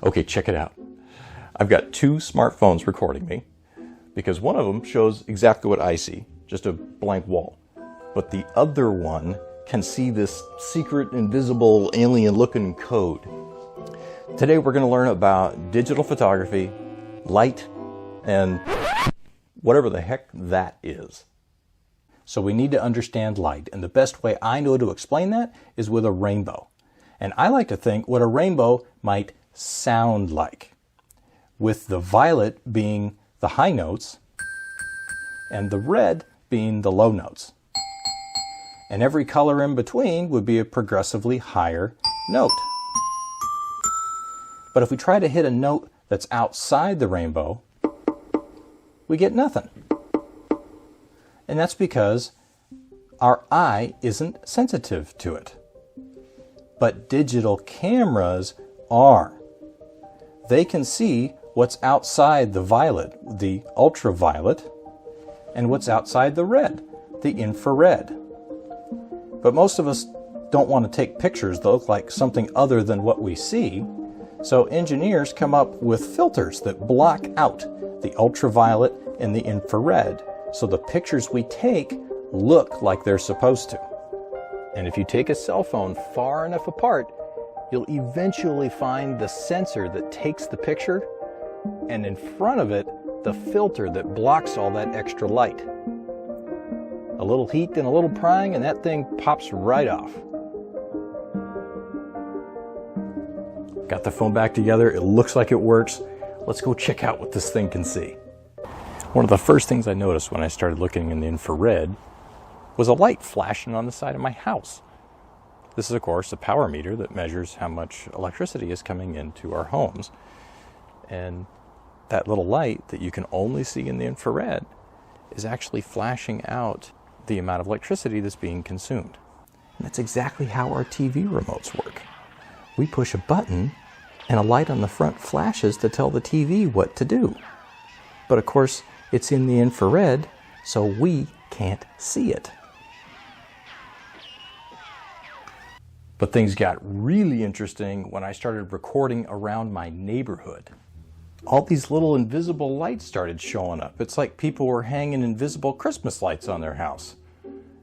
Okay, check it out. I've got two smartphones recording me because one of them shows exactly what I see, just a blank wall. But the other one can see this secret, invisible, alien-looking code. Today we're going to learn about digital photography, light, and whatever the heck that is. So we need to understand light, and the best way I know to explain that is with a rainbow. And I like to think what a rainbow might sound like, with the violet being the high notes and the red being the low notes. And every color in between would be a progressively higher note. But if we try to hit a note that's outside the rainbow, we get nothing. And that's because our eye isn't sensitive to it. But digital cameras are. They can see what's outside the violet, the ultraviolet, and what's outside the red, the infrared. But most of us don't want to take pictures that look like something other than what we see, so engineers come up with filters that block out the ultraviolet and the infrared, so the pictures we take look like they're supposed to. And if you take a cell phone far enough apart, you'll eventually find the sensor that takes the picture, and in front of it, the filter that blocks all that extra light. A little heat and a little prying, and that thing pops right off. Got the phone back together. It looks like it works. Let's go check out what this thing can see. One of the first things I noticed when I started looking in the infrared was a light flashing on the side of my house. This is, of course, a power meter that measures how much electricity is coming into our homes. And that little light that you can only see in the infrared is actually flashing out the amount of electricity that's being consumed. And that's exactly how our TV remotes work. We push a button and a light on the front flashes to tell the TV what to do. But of course, it's in the infrared, so we can't see it. But things got really interesting when I started recording around my neighborhood. All these little invisible lights started showing up. It's like people were hanging invisible Christmas lights on their house.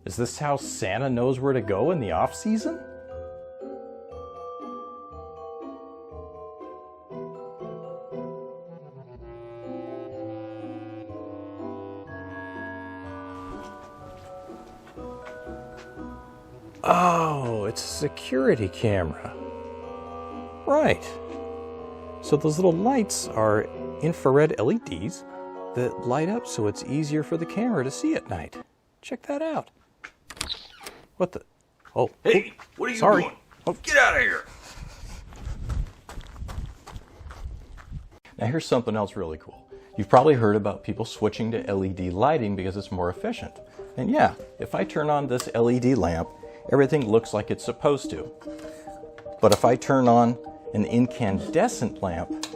Is this how Santa knows where to go in the off-season? Oh, it's a security camera. Right. So those little lights are infrared LEDs that light up so it's easier for the camera to see at night. Check that out. What the? Oh. Hey, what are you sorry. doing? Oh. Get out of here. Now here's something else really cool. You've probably heard about people switching to LED lighting because it's more efficient. And yeah, if I turn on this LED lamp, everything looks like it's supposed to. But if I turn on an incandescent lamp,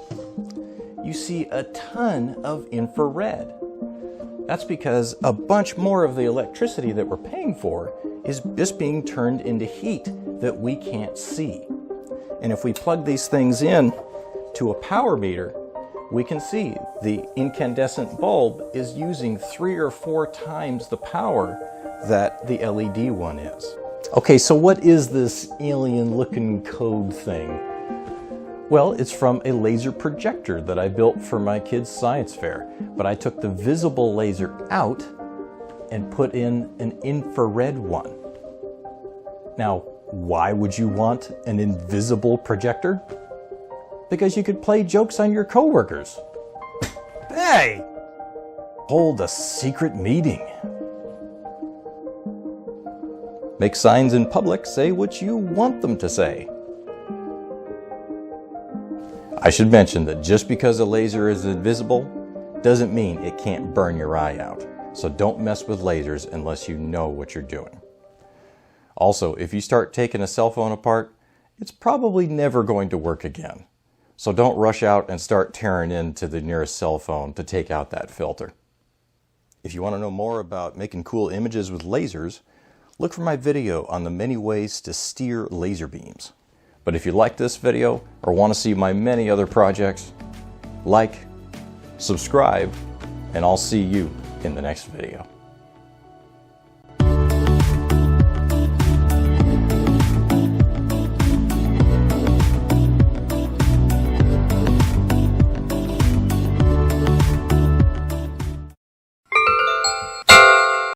you see a ton of infrared. That's because a bunch more of the electricity that we're paying for is just being turned into heat that we can't see. And if we plug these things in to a power meter, we can see the incandescent bulb is using 3 or 4 times the power that the LED one is. Okay, so what is this alien-looking code thing? Well, it's from a laser projector that I built for my kids' science fair, but I took the visible laser out and put in an infrared one. Now, why would you want an invisible projector? Because you could play jokes on your coworkers. Hey! Hold a secret meeting. Make signs in public say what you want them to say. I should mention that just because a laser is invisible doesn't mean it can't burn your eye out. So don't mess with lasers unless you know what you're doing. Also, if you start taking a cell phone apart, it's probably never going to work again. So don't rush out and start tearing into the nearest cell phone to take out that filter. If you want to know more about making cool images with lasers, look for my video on the many ways to steer laser beams. But if you like this video or want to see my many other projects, like, subscribe, and I'll see you in the next video.